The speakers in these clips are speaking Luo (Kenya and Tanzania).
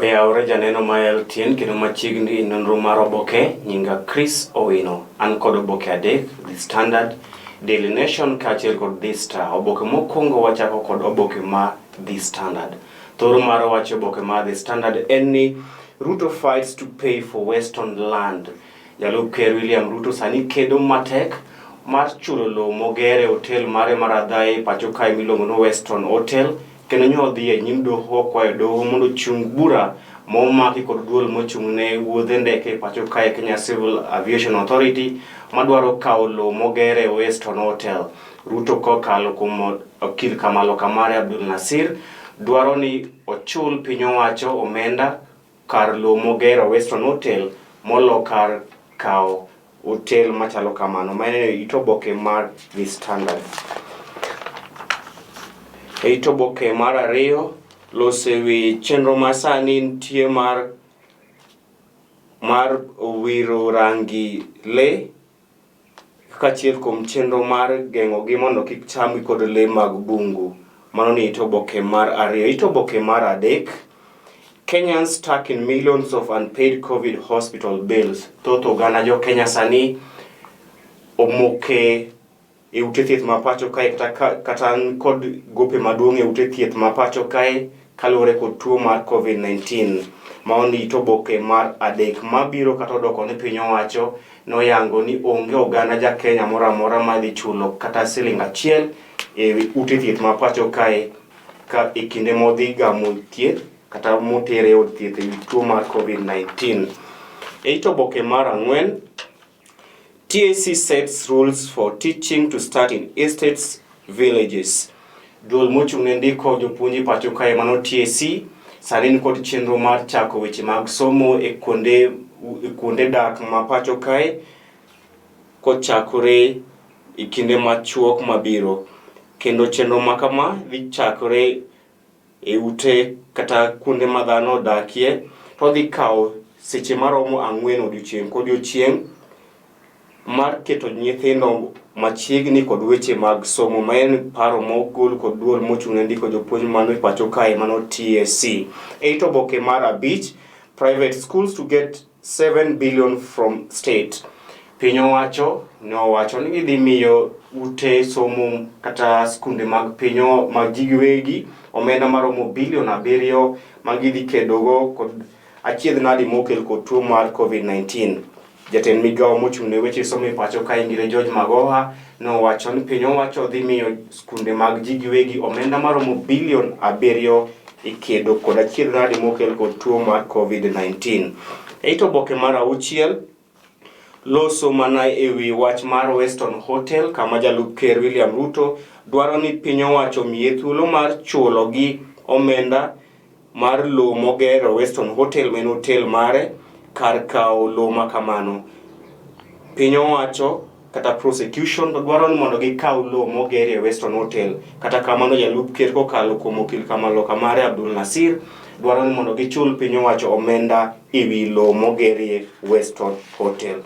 Oyaore janeno mael tien kendo machiegni nonro mar Oboke nyinga Chris Owino an kod Oboke adek The Standard, Daily Nation kaachiel kod The Star. Oboke mokwongo wachako kod oboke ma The Standard. Thoro mar wacho oboke ma The Standard en ni Ruto fights to pay for Western land. Jalup Ker William Ruto sani kedo matek mar chulo lowo mogere hotel mare mar Adhai pacho kae miluongo ni Western Hotel. Kendo nyodhi e nyim doho kwayo doho mondo chung bura momaki kod duol mochung ne wuodhe ndeke pacho kae Kenya Civil Aviation Authority madwaro kawo lowo mogere Western Hotel. Ruto kokalo kuom okil Kamalo Kamare Abdul Nasir dwaro ni ochul piny owacho omenda kar lowo mogere Western Hotel molo kar kawo hotel machalo kamano. Maene ito oboke mar The Standard. Eito oboke mar ariyo losewi chenro masani nitie mar wiro rangi le kaachiel kuom chenro mar geng'ogi mondo kik chamgi kod le mag bungu. Mano ni ito oboke mar ariyo. Ito oboke mar adek, Kenyans stuck in millions of unpaid COVID hospital bills. Thoth oganda jo Kenya sani omoke e ute thieth ma pacho kae kata kod gope maduong' e ute thieth ma pacho kae kaluwore kod tuo mar COVID-19. Maoni ito oboke mar adek mabiro kata odoko ni piny owacho noyango ni onge oganda ja Kenya moro amora madhi chulo kata Sh1 e ute thieth ma pacho kae ka e kinde modhi gamo thieth kata motere od thieth e tuo mar COVID-19. Ito oboke mar ang'wen, TAC sets rules for teaching to start in estates, villages. Duol mochung ne ndiko jopuonji pacho kae mano TAC sani kod chenro mar chako weche mag somo e kuonde dak ma pacho kae kochakore e kinde machuok mabiro. Kendo chenro makama dhi chakore e ute kata kuonde ma dhano dakie to dhi kawo seche maromo 4 odiochieng' kodiochieng' mar keto nyithindo machiegni kod weche mag somo. Ma en paro mogol kod duol mochung ne ndiko jopuonj mano pacho kae mano TSC. Eito oboke mar abich, private schools to get 7 billion from state. Piny owacho ne owacho ni gidhi miyo ute somo kata skunde mag pinyo mag ji giwegi omenda maromo bilion 7 magidhi kedogo kod achiedh nadi mokel kod tuo mar COVID-19. Jatend migawo mochung ne weche somo e pacho kae ngire George Magoha nowacho ni piny owacho dhi miyo skunde mag ji giwegi omenda maromo bilion 7 e kedo kod achiedh nadi mokel kod tuo mar COVID-19. Eito oboke mar auchiel, loso mana ewi wach mar Western Hotel kama jalup Ker William Ruto dwaro ni piny owacho miye thuolo mar chulo gi omenda mar lowo mogero Western Hotel men hotel mare kar kawo lowo makamano. Piny owacho kata prosecution dwaro ni mondo gikaw lowo mogere Western Hotel. Kata kamano jalup Ker kokalo kuom okil Kamalo Kamare Abdul Nasir dwaro ni mondo gichul piny owacho omenda ewi lowo mogere Western Hotel.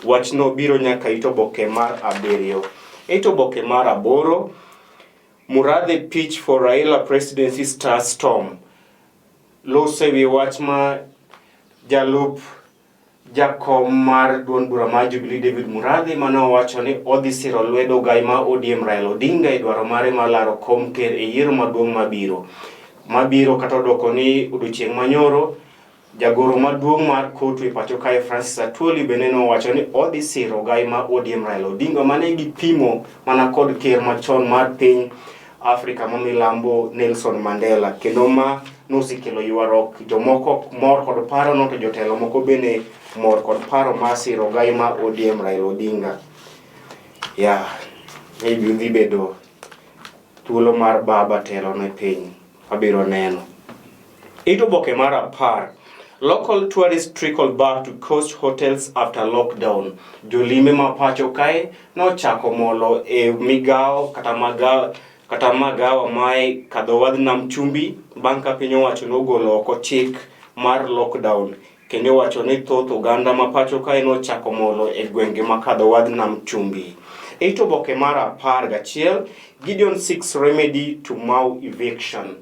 Wachno biro nyaka ito oboke mar 7. Ito oboke mar 8, Murathe pitch for Raila presidency star storm. Lose wi wach ma jalup jakom mar duond bura mar Jubilee David Murathe mano wacho ni odhi siro lwedo gai ma ODM Raila Odinga e dwaro mare mar laro kom ker e yiero maduong' mabiro kata odoko ni odiochieng' manyoro jagoro maduong' mar kotu e pacho kae Francis Atwoli bende nowacho ni odhi siro gai ma ODM Raila Odinga mane gipimo mana kod ker machon mar piny Afrika ma milambo Nelson Mandela. Kendo ma nosikelo ywarok jomoko mor kod paro no to jotelo moko bende mor kod paro ma siro gai ma ODM Raila Odinga. Dhi bedo thuolo mar baba telo ne piny abiro neno. Ito oboke mar 10, local tourists trickle back to coast hotels after lockdown. Jolime ma pacho kae nochako molo e migawo kata magawa mae kadho wadh nam chumbi bang' ka piny owacho nogolo oko chik mar lockdown. Kendo wacho ni thoth oganda ma pacho kae nochako molo e gwenge ma kadho wadh nam chumbi. Eito oboke mar 11, Gideon seeks remedy to Mau eviction.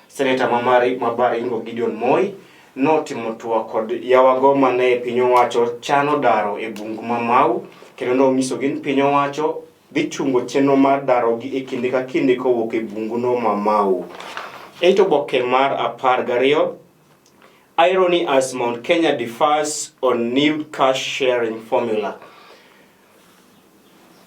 Senator Mabaringo Gideon Moi notimo twak kod yawago mane piny owacho chano daro e bungu ma Mau, kendo nonyiso gin piny owacho dhi chungo chenro mar daro gi e kinde ka kinde kowuok e bungu no ma Mau. Eito oboke mar 12, irony as Mount Kenya differs on new cash sharing formula.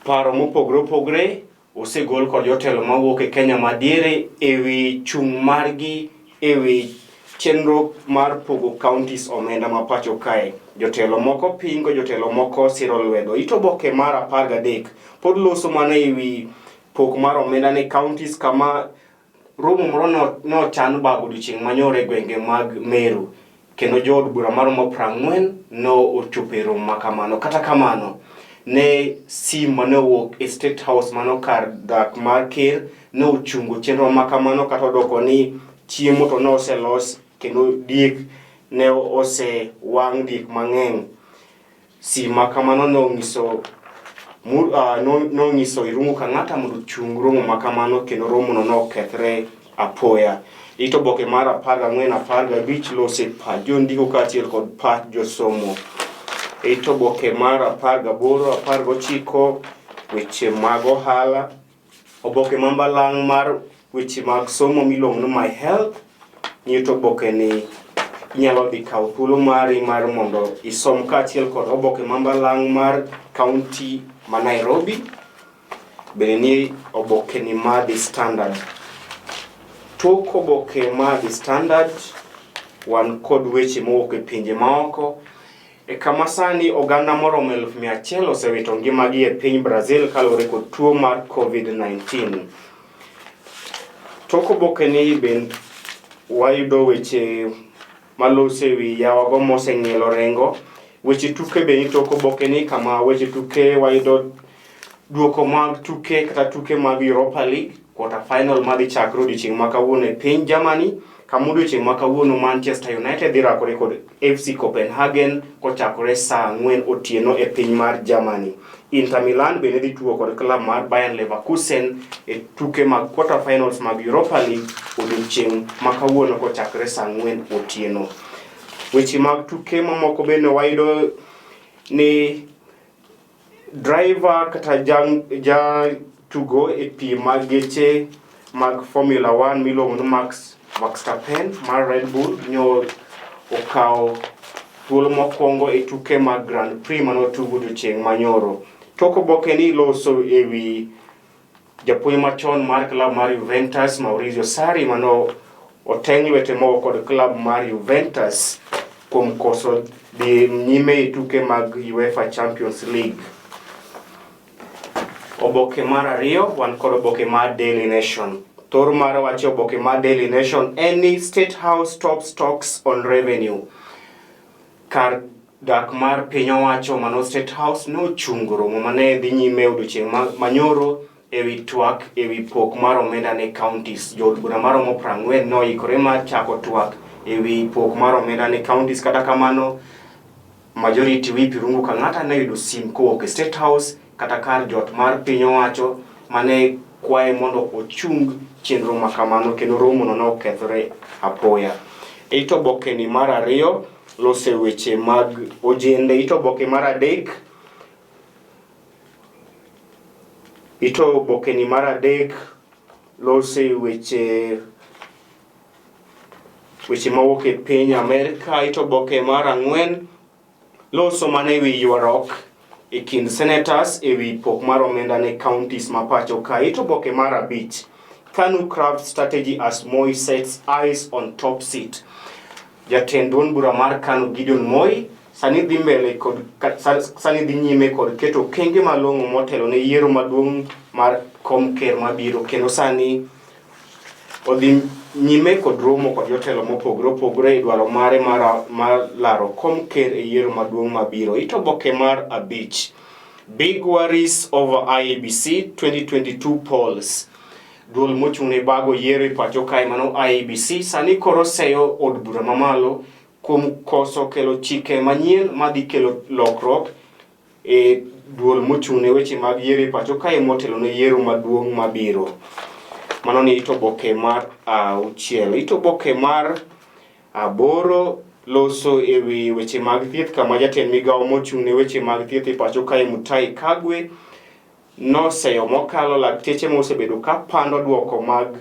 Paro mopogore opogore osegol kod jotelo mawuok e Kenya madiere ewi chung' margi ewi chenro mar pogo counties omenda ma pacho kae. Jotelo moko pingo, jotelo moko siro lwedo. Ito oboke mar 13 pod loso mana ewi pok mar omenda ne counties, kama romo moro no chan bago odiochieng' manyore gwenge mag Meru, kendo jood bura maromo 40 no ochopo e romo makamano. Kata kamano, ne sim mane owuok e State House mano kar dak mar ker ne ochungo chenro makamano, kata odoko ni chiemo to ne oselos kendo diek ne osewang' diek mang'eny. Sim makamano nonyiso Irungu Kang'ata mondo ochung romo makamano, kendo romo no nokethre apoya. Ito oboke mar 14-15 lose pach jondiko kaachiel kod pach josomo. Ito oboke mar 18-19 weche mag ohala. Oboke mambalang' mar weche mag somo miluongo ni My Health. Ito oboke ni inyalo dhi kawo thuolo mari mar mondo isom kaachiel kod oboke mambalang' mar county ma Nairobi. Bende ni oboke ni mar The Standard. Tok oboke mar The Standard wan kod weche mowuok e pinje maoko. E kama sani oganda moromo 100,000 osewito ngimagi e piny Brazil kaluwore kod tuo mar COVID-19. Tok oboke ni bende wayudo weche malose ewi yawago moseng'ielo rengo. Weche tuke bende tok oboke ni, kama weche tuke wayudo duoko mag tuke kata tuke mag Europa League quarter final madhi chakre odiochieng' ma kawuono e piny Germany, kama odiochieng' ma kawuono Manchester United dhi rakore kod FC Copenhagen kochakore saa 4 otieno e piny mar Germany. Inter Milan bende dhi tugo kod club mar Bayern Leverkusen e tuke mag quarter finals mag Europa League odiochieng' ma kawuono kochakore saa 4 otieno. Weche mag tuke mamoko bende wayudo ni driver kata ja tugo e piem mag geche mag Formula 1 miluongo ni Max Verstappen mar Red Bull nyo okawo thuolo mokwongo e tuke mag Grand Prix manotugo odiochieng' manyoro. Tok oboke ni loso ewi japuonj machon mar club mar Juventus Maurizio Sarri mano oteng' lwete moko kod club mar Juventus kuom koso dhi nyime e tuke mag UEFA Champions League. Oboke mar 2 wan kod oboke mar Daily Nation. Thor mar wache oboke mar Daily Nation en ni State House top stocks on revenue. Kar dak mar piny owacho mano State House no chungo romo mane dhi nyime odiochieng' manyoro ewi twak ewi pok mar omenda ne counties. Jood bura maromo 40 noikore mar chako twak ewi pok mar omenda ne counties. Kata kamano, majority whip Irungu Kang'ata ne yudo sim kowuok e State House kata kar jot mar piny owacho mane kwae mondo ochung chenro makamano, kendo romo no nokethre apoya. Ito oboke ni mar 2 lose weche mag ojende. Ito oboke mar 3 lose weche mawuok e piny Amerika. Ito oboke mar 4 loso mana ewi ywaruok e kind senators ewi pok mar omenda ne counties ma pacho ka. Ito oboke mar 5 KANU craft strategy as Moi sets eyes on top seat. Jatend duond bura mar KANU Gideon Moi sani dhi nyime kod keto kenge malong'o motelo ne yiero maduong' mar kom ker mabiro, kendo sani odhi nyime kod romo kod jotelo mopogore opogore e dwaro mare mar laro kom ker e yiero maduong' mabiro. Ito oboke mar 5 big worries over IEBC 2022 polls. Duol mochung'ne bago yiero e pacho kae mano IEBC sani koro seyo od bura mamalo kuom koso kelo chike manyien madhi kelo lokruok e duol mochung'ne weche mag yiero e pacho kae motelo ne yiero maduong' mabiro. Mano ni ito oboke mar 6. Ito oboke mar 8 loso ewi weche mag thieth kama jatend migawo mochung' ne weche mag thieth e pacho kae Mutahi Kagwe noseyo mokalo lakteche mosebedo ka pando duoko mag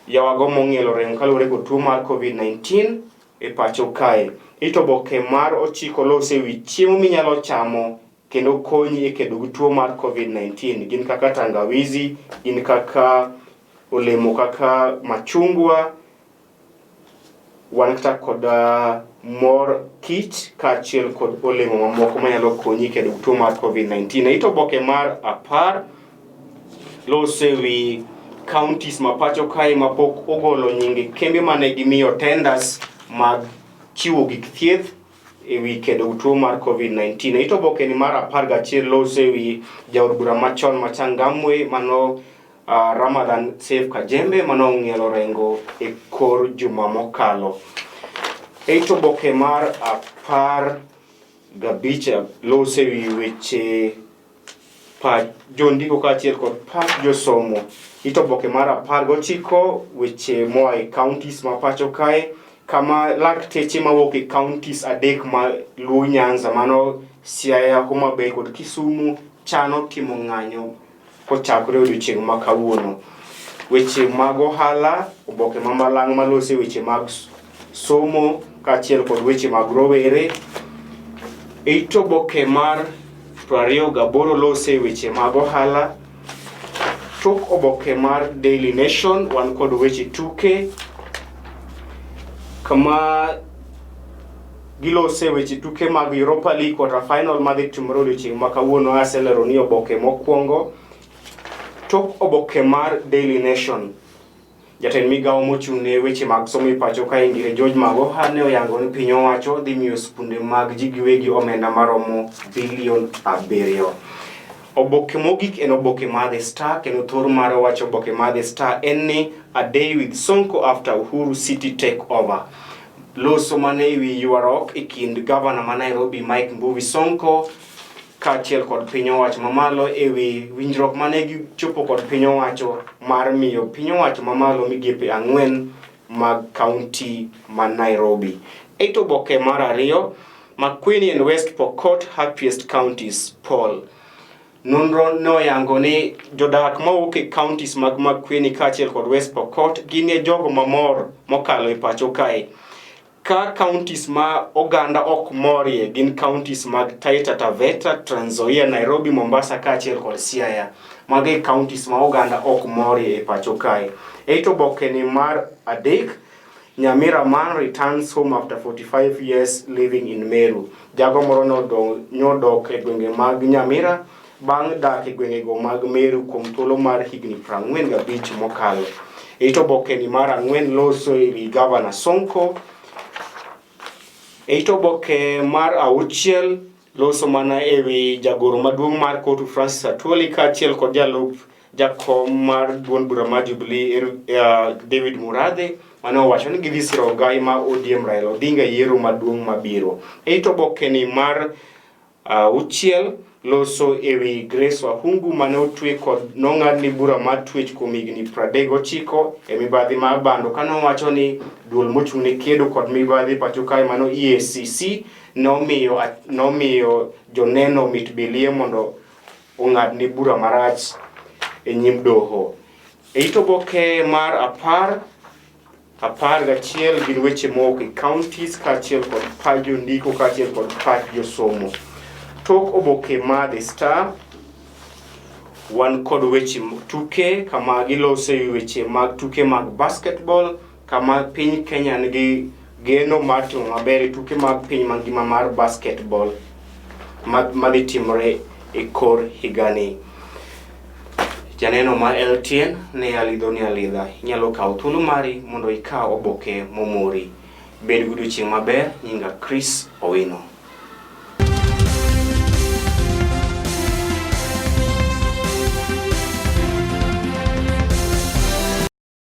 yawago mong'ielo remo kaluwore kod tuo mar COVID-19 e pacho kae. Ito oboke mar 9 lose ewi chiemo minyalo chamo kendo konyi e kedo gi tuo mar COVID-19 gin kaka tangawizi, gin kaka olemo kaka machungwa, wan kata kod mor kich kaachiel kod olemo mamoko manyalo konyi kedo gi tuo mar COVID-19. Ito oboke mar 10 lose ewi counties ma pacho kae mapok ogolo nyinge kembe mane gimiyo tenders mag chiwo gik thieth ewi kedo gi tuo mar COVID-19. Ito oboke ni mar 11 lose ewi jaod bura machon ma Changamwe mano Ramadhan Seif Kajembe mano ong'ielo rengo e kor juma mokalo. Ito oboke mar 15 lose ewi weche jondiko kaachiel kod pach josomo. Ito oboke mar 19 weche moa e counties ma pacho kae kama lakteche mawuok e counties 3 ma Luo Nyanza mano Siaya, Homa Bay kod Kisumu chano timo ng'anyo kochakore odiochieng' ma kawuono. Weche mag ohala, oboke ma malang' malose weche mag somo kaachiel kod weche mag rowere. Ito oboke mar 28 lose weche mag ohala. Tok oboke mar Daily Nation wan kod weche tuke kama gilose weche tuke mag Europa League quarter final madhi timore odiochieng' ma kawuono. Aselero ni oboke mokwongo. Tok oboke mar Daily Nation, jatend migawo mochung' ne weche mag somo e pacho kae Ngire George Magoha ne oyango ni piny owacho dhi miyo skunde mag ji giwegi omenda maromo bilion 7. Oboke mogik en oboke mar The Star kendo thor mar wacho oboke mar The Star en ni a day with Sonko after Uhuru City take over. Loso mane ewi ywaruok e kind gavana ma Nairobi Mike Mbuvi Sonko kaachiel kod piny owacho mamalo ewi winjruok mane gichopo kod piny owacho mar miyo piny owacho mamalo migepe 4 mag kaunti ma Nairobi. Ito oboke mar 2 Makueni and West Pokot happiest counties poll. Nonro noyango ni jodak mawuok e counties mag Makueni kaachiel kod West Pokot gin e jogo mamor mokalo e pacho kae. Ka counties ma oganda ok morie gin counties mag Taita Taveta, Trans Nzoia, Nairobi, Mombasa kaachiel kod Siaya. Magi counties ma oganda ok morie e pacho kae. Ito oboke ni mar 3 Nyamira man returns home after 45 years living in Meru. Jago moro nyodok e gwenge mag Nyamira bang' dak e gwengego mag Meru kuom thuolo mar higni 45 mokalo. Ito oboke ni mar 4 loso ewi Gavana Sonko. Ito oboke mar 6 loso mana ewi jagoro maduong' mar kotu Francis Atwoli kaachiel kod jalup jakom mar duond bura mar Jubilee David Murathe mane owacho ni gidhi siro ogai ma ODM Raila Odinga yiero maduong' mabiro. Ito oboke ni mar 6 loso ewi Grace Wahungu mane otwe kod nong'adni bura mar twech kuom higni 39 e mibadhi mar bando kane owacho ni duol mochung' ne kedo kod mibadhi pacho kae mano EACC nomiyo joneno mitbilie mondo ong'adni bura marach e nyim doho. Ito oboke mar 11 gin weche mowuok e counties kaachiel kod pach jondiko kaachiel kod pach josomo. Tok oboke mar The Star wan kod weche tuke kama gilose weche mag tuke mag basketball kama piny Kenya nigi geno mar timo maber e tuke mag piny mangima mar basketball madhi timore e kor higani. Janeno ma LTN ne alidho ni alidha. Inyalo kawo thuolo mari mondo ikaw oboke momori. Bed godiochieng' maber. Nyinga Chris Owino.